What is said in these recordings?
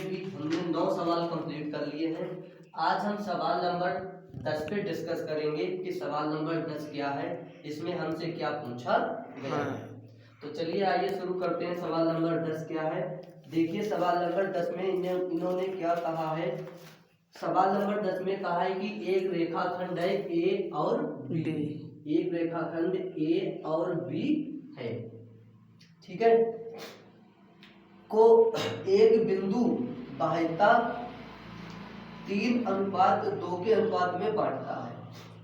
में भी हमने 9 सवाल कंप्लीट कर लिए हैं। आज हम सवाल नंबर 10 पे डिस्कस करेंगे कि सवाल नंबर 10 क्या है, इसमें हमसे क्या पूछा गया है। तो चलिए आइए शुरू करते हैं। सवाल नंबर 10 क्या है, देखिए सवाल नंबर 10 में इन्होंने क्या कहा है। सवाल नंबर 10 में कहा है कि एक रेखाखंड है ए और बी, एक रेखाखंड ए और बी है, ठीक है, को एक बिंदु बाह्यता 3:2 के अनुपात में बांटता है।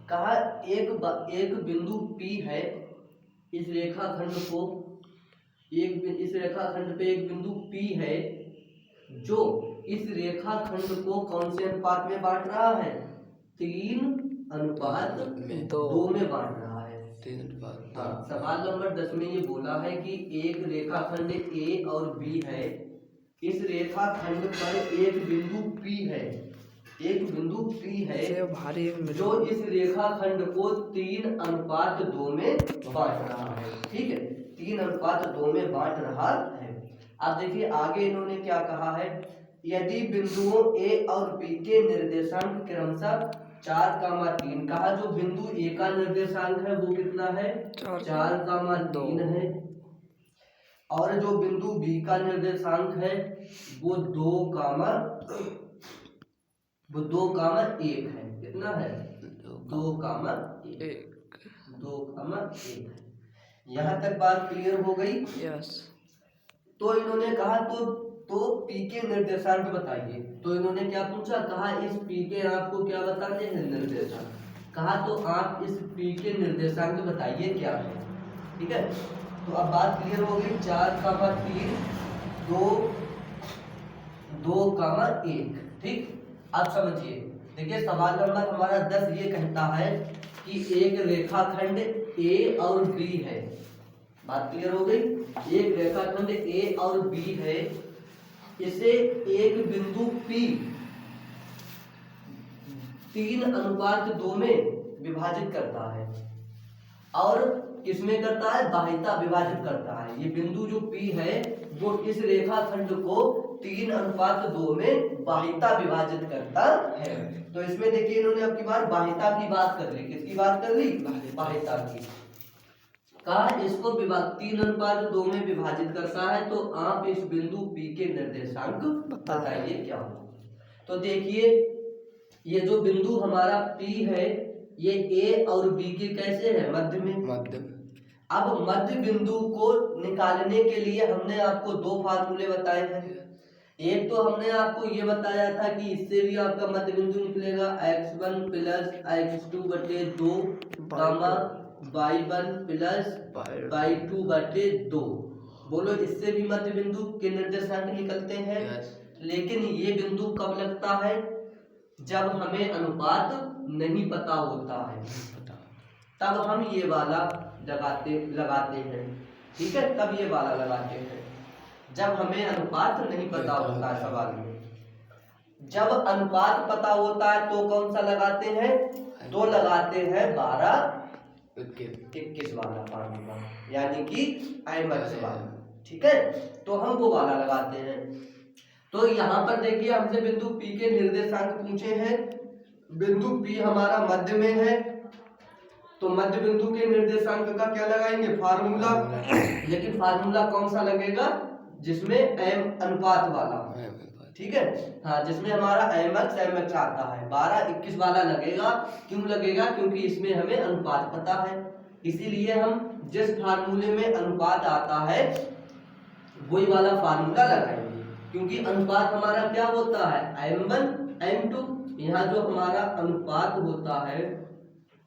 कहा एक बिंदु P है, इस रेखाखंड पे एक बिंदु P है जो इस रेखाखंड को कौन से अनुपात में बांट रहा है, 3:2 में बांट रहा है। 3:2। हाँ, सवाल नंबर 10 में ये बोला है कि एक रेखाखंड A और B है, इस रेखाखंड पर एक बिंदु P है, एक बिंदु P है जो इस रेखाखंड को 3:2 में बांट रहा है, ठीक है, 3:2 में बांट रहा है। अब देखिए आगे इन्होंने क्या कहा है, यदि बिंदुओं A और B के निर्देशांक क्रमशः 4,3, कहा जो बिंदु A का निर्देशांक है वो कितना है, 4,3 है, और जो बिंदु B का निर्देशांक है वो 2,1 है। कितना है, 2,1 है। यहाँ तक बात क्लियर हो गई। यस। तो इन्होंने कहा तो P के निर्देशांक बताइए। तो इन्होंने क्या पूछा, कहा इस P के आपको क्या बताते हैं, निर्देशांक। कहा तो आप इस P के निर्देशांक बताइए क्या है, ठीक है। तो अब बात क्लियर हो गई, 4,3, 2,1, ठीक। अब समझिए, देखिए सवाल नंबर हमारा 10 ये कहता है कि एक रेखाखंड A और B है। बात क्लियर हो गई, एक रेखाखंड A और B है, इसे एक बिंदु P 3:2 में विभाजित करता है, और किसमें करता है, बाह्यता विभाजित करता है। ये बिंदु जो P है वो इस रेखाखंड को 3:2 में बाह्यता विभाजित करता है। तो इसमें देखिए इन्होंने अब की बार बाह्यता की बात कर ली। किसकी बात कर ली, बाह्यता की। कहा इसको 3:2 में विभाजित करता है, तो आप इस बिंदु P के निर्देशांक बताइए क्या हो। तो देखिए ये जो बिंदु हमारा P है ये A और B के कैसे है, मध्य में। अब मध्य बिंदु को निकालने के लिए हमने आपको 2 फार्मूले बताए हैं। एक तो हमने आपको ये बताया था कि इससे भी आपका मध्य बिंदु निकलेगा, x1 + x2/2 y1 + y2/2। बोलो इससे भी मध्य बिंदु के निर्देशांक निकलते हैं। लेकिन ये बिंदु कब लगता है, जब हमें अनुपात नहीं पता होता है, तब हम ये वाला लगाते हैं, ठीक है, तब ये वाला लगाते हैं जब हमें अनुपात नहीं पता होता है। सवाल में जब अनुपात पता होता है तो कौन सा लगाते हैं, तो लगाते हैं 12-21 वाला फार्मूला, यानी कि IMAX वाला, ठीक है। तो हम वो वाला लगाते हैं। तो यहाँ पर देखिए हमसे बिंदु P के निर्देशांक पूछे हैं। बिंदु P हमारा मध्य में है, तो मध्य बिंदु के निर्देशांक का क्या लगाएंगे, फार्मूला। लेकिन फार्मूला कौन सा लगेगा, जिसमें m अनुपात वाला, ठीक है। हाँ, जिसमें हमारा mx आता है, 12-21 वाला लगेगा। क्यों लगेगा, क्योंकि इसमें हमें अनुपात पता है। इसीलिए हम जिस फार्मूले में अनुपात आता है वही वाला फार्मूला लगाएंगे, क्योंकि अनुपात हमारा क्या होता है, m1 m2। यहाँ जो हमारा अनुपात होता है,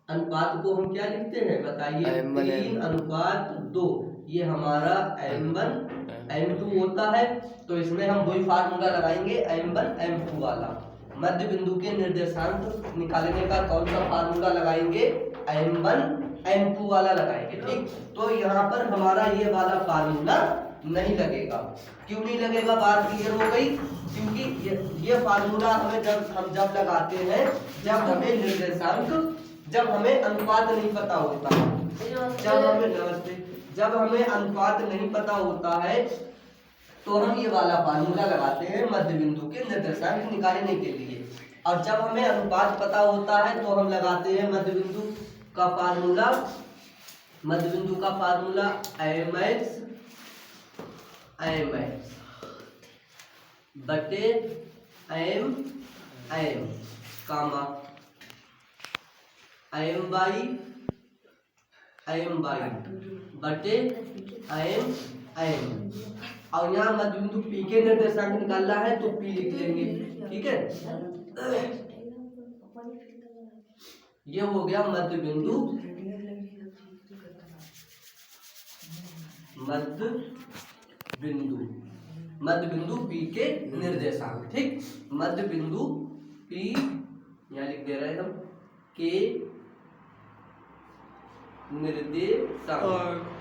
अनुपात को हम क्या लिखते हैं बताइए, 3:2। ये हमारा m1 m2 होता है। तो इसमें हम वही फार्मूला लगाएंगे, m1 m2 वाला। मध्य बिंदु के निर्देशांक निकालने का कौन सा फार्मूला लगाएंगे, m1 m2 वाला लगाएंगे, ठीक। तो यहाँ पर हमारा ये वाला फार्मूला नहीं लगेगा। क्यों नहीं लगेगा, बात क्लियर हो गई। क्योंकि ये फार्मूला हमें जब लगाते हैं जब हमें निर्देशांक, जब हमें अनुपात नहीं पता होता है, जब हमें अनुपात नहीं पता होता है तो हम ये वाला फार्मूला लगाते हैं मध्य बिंदु के निर्देशांक निकालने के लिए। और जब हमें अनुपात पता होता है तो हम लगाते हैं मध्य बिंदु का फार्मूला, मध्य बिंदु का फार्मूला mx बटे m कामा m बाई बटे m। और यहाँ मध्य बिंदु P के निर्देशांक निकालना है तो P लिख लेंगे, ठीक है। ये हो गया मध्य बिंदु P के निर्देशांक, ठीक। मध्य बिंदु P यहाँ लिख दे रहे हैं हम के निर्देशांक,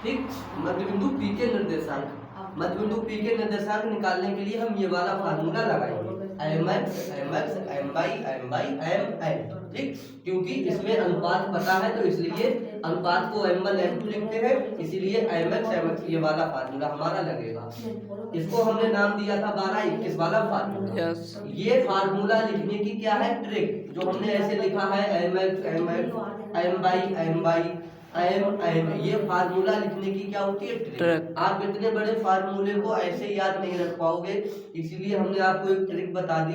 ठीक। मध्य बिंदु P के निर्देशांक, मध्य बिंदु P के निर्देशांक निकालने के लिए हम ये वाला फार्मूला लगाएंगे mx m, ठीक। क्योंकि इसमें अनुपात पता है तो इसलिए अनुपात को m1 m2 लिखते हैं, इसीलिए mx ये वाला फार्मूला हमारा लगेगा। इसको हमने नाम दिया था 12-21 वाला फार्मूला। ये फार्मूला लिखने की क्या है ट्रिक, जो हमने ऐसे लिखा है m, ये फार्मूला लिखने की क्या होती है ट्रिक। आप इतने बड़े फार्मूले को ऐसे याद नहीं रख पाओगे, इसीलिए हमने आपको एक ट्रिक बता दी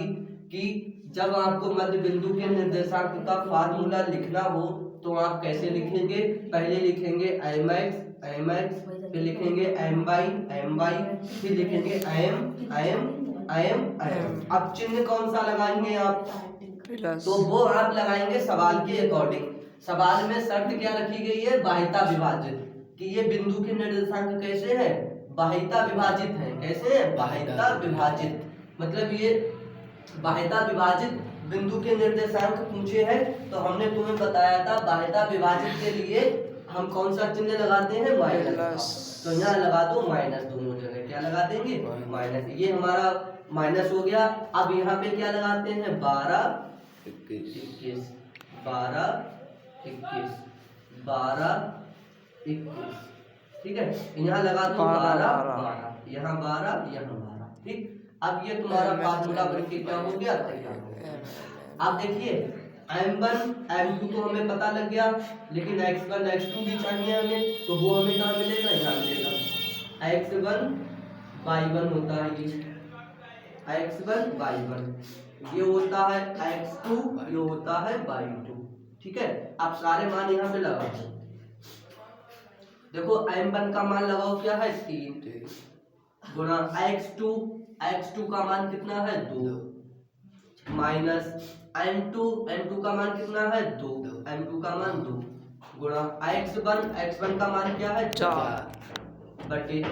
कि जब आपको मध्य बिंदु के निर्देशांक का फार्मूला लिखना हो तो आप कैसे लिखेंगे। पहले लिखेंगे mx, फिर लिखेंगे m/, फिर लिखेंगे m। अब चिन्ह कौन सा लगाएंगे आप, तो वो आप लगाएंगे सवाल के अकॉर्डिंग। सवाल में शर्त क्या रखी गई है, बाह्यता विभाजित, कि ये बिंदु के निर्देशांक कैसे है, बाह्यता विभाजित है। कैसे है, बाह्यता विभाजित, मतलब ये बाह्यता विभाजित बिंदु के निर्देशांक पूछे हैं तो हमने तुम्हें बताया था बाह्यता विभाजित के लिए हम कौन सा चिन्ह लगाते हैं, माइनस। तो यहाँ लगा दो माइनस, दोनों जगह क्या लगा देंगे, माइनस। ये हमारा माइनस हो गया। अब यहाँ पे क्या लगाते हैं, 12-21, 12-21, ठीक है। यहाँ लगा दो 12, यहाँ 12, यहाँ 12, ठीक। अब ये तुम्हारा फार्मूला बनके क्या हो गया, तैयार हो गया। अब देखिए m1 m2 तो हमें पता लग गया, लेकिन x1 x2 भी चाहिए हमें, तो वो हमें कहाँ मिलेगा, यहाँ मिलेगा। x1 y1 होता है ये, x1 y1 ये होता है, x2 ये होता है y2, ठीक है। आप सारे मान यहाँ पे लगाओ। देखो m1 का मान लगाओ क्या है, 3 गुणा x2 का मान कितना है, 2 माइनस m2 का मान कितना है, 2 m2 का मान 2 गुणा x1 का मान क्या है, 4 बटे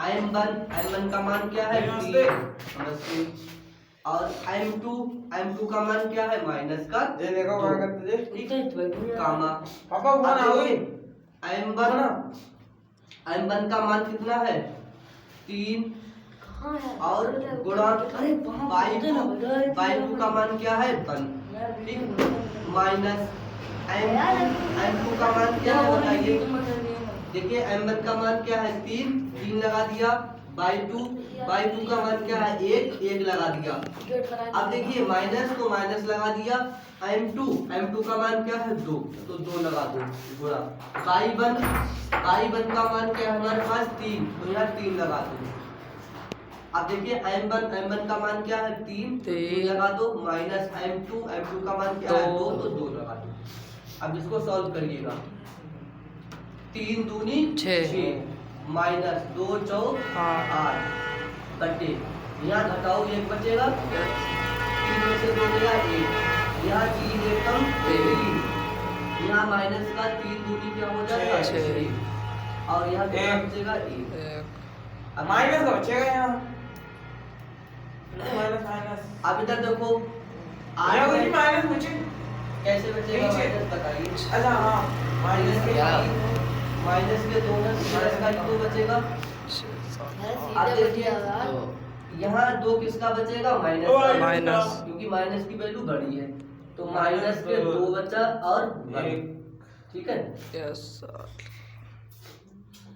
m1 का मान क्या है, 3 और m2 का मान क्या है, माइनस का कामा। m1 का मान कितना है, 3 और गुणा y2 का मान क्या है, 1, ठीक। माइनस m2 का मान क्या है बताइए। देखिए m1 का मान क्या है, 3 लगा दिया, y2 का मान क्या है, 1 लगा दिया। अब देखिए माइनस तो माइनस लगा दिया, m2 का मान क्या है, 2 तो 2 लगा दो गुणा y1 का मान क्या है हमारे पास, 3 तो यहाँ 3 लगा दो। अब देखिए m1 का मान क्या है, 3 लगा दो, माइनस m2 का मान क्या है, 2 तो 2 लगा दो। अब इसको सॉल्व करिएगा, 3 दूनी 6 माइनस 2 चौक 8 बटे, यहाँ घटाओ 1 बचेगा, 3 में से 2 गया 1, यहाँ 3 एकम 3, यहाँ माइनस का 3 दूनी क्या हो जाएगा 6 और यहाँ बचेगा 1। अब माइनस का बचेगा यहाँ माइनस। अब इधर देखो माइनस बचे, कैसे बचेगा माइनस बताइए। अच्छा हाँ, माइनस के 2 में प्लस का 2 बचेगा। अब देखिए यहाँ 2 किसका बचेगा, माइनस, क्योंकि माइनस की वैल्यू बड़ी है, तो माइनस के 2 बचा और 1, ठीक है। Yes sir.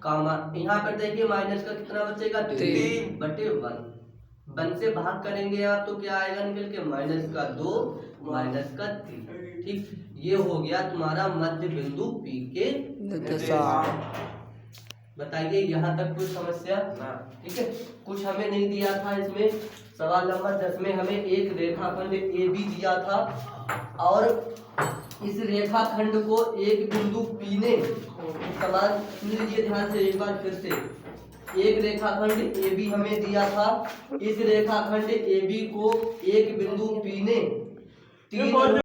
कामा, यहाँ पर देखिए माइनस का कितना बचेगा 3/1, 1 से भाग करेंगे आप तो क्या आएगा निकल के -2 -3। ठीक, ये हो गया तुम्हारा मध्य बिंदु P के निर्देशांक। बताइए यहाँ तक कोई समस्या ना? ठीक है, कुछ हमें नहीं दिया था इसमें। सवाल नंबर 10 में हमें एक रेखाखंड AB दिया था और इस रेखाखंड को एक बिंदु P ने समान, सुन लीजिए ध्यान से एक बार फिर से, एक रेखाखंड AB हमें दिया था, इस रेखाखंड AB को एक बिंदु P ने 3